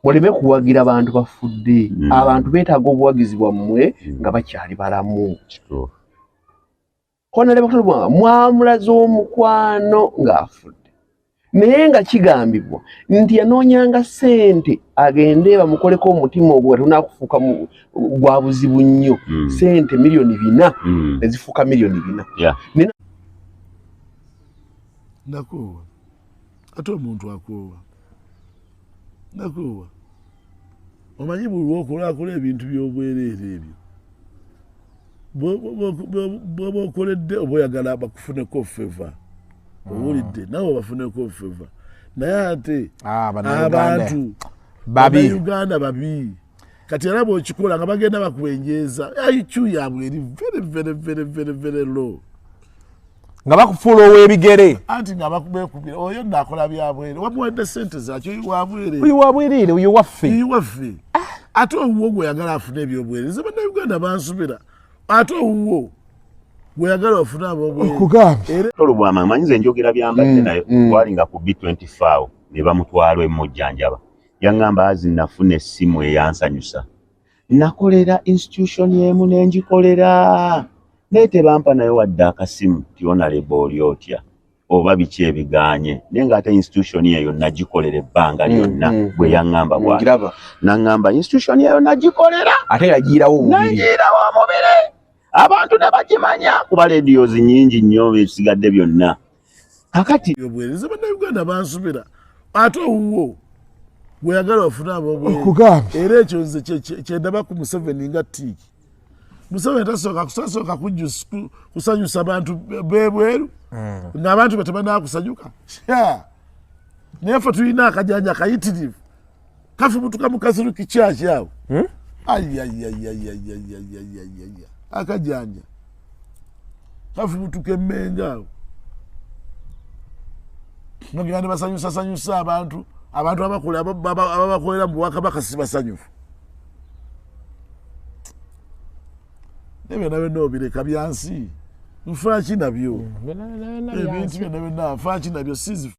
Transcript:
muleme kuwagira abantu bafudde abantu beetaaga obuwagizi bwammwe nga bakyali balamu konale bakulu mwamulaza omukwano ng'afudde naye nga kigambibwa nti yanoonyanga ssente agende bamukoleko omutima ogwo tunakufuuka gwa buzibu nnyo ssente miliyoni 4 ezifuuka miliyoni 4 nakoowa ate omuntu akoowa nakoowa omanyi buli lw'okola ebintu by'obwereere ebyo bw'oba okoledde oba oyagala bakufuneko feva owulidde nawe bafuneko feva naye ate abantu Uganda babi kati era bw'okikola nga bagenda bakwenjeeza IQ yaabwe eri very low nga bakufuula ow'ebigere anti nga bakubekubira oyo naakola byabwere wamuwadde ssente zakyo wabwere oyo wabwerere oyo waffe ate owuwo gweyagala afune ebyobwereza bannayuganda bansubira ate owuwo gweyagala ofune abobwerere olubwama manyize njogera byambadde naye twalinga ku B24 ne bamutwala emujjanjaba yaŋŋamba azi nafuna essimu eyansanyusa nakolera institution y'emu nengikolera naye tebampa nayo wadde akasimu tionaleba oli otya oba biki ebiganye naye ng'ate institution eyo nagikolera ebbanga lyonna bwe yaŋŋamba bwati naŋŋamba institution eyo nagikolera ate yagiirawo omubiri abantu ne bagimanya kuba radios nnyingi nnyo bisigadde byonna kakati obwereza bannayuganda bansubira ate owuwo gweyagala ofuna abobwere era ekyo nze kyendaba ku Museveni nga tiiki Museveni tasooka kusanyusa abantu bebweru ng'abantu be tebanaakusanyuka naye ffe tulina akajanja kayitirivu kafubutuka mu kasiru kikyaki awo akajanja kafubutuka emmenga awo nogenda ne basanyusasanyusa abantu ababakolera mu Bwakabaka si basanyufu byonna byonna obireka byansi nfaaki nabyo ebintu byonna byonna nfaaki nabyo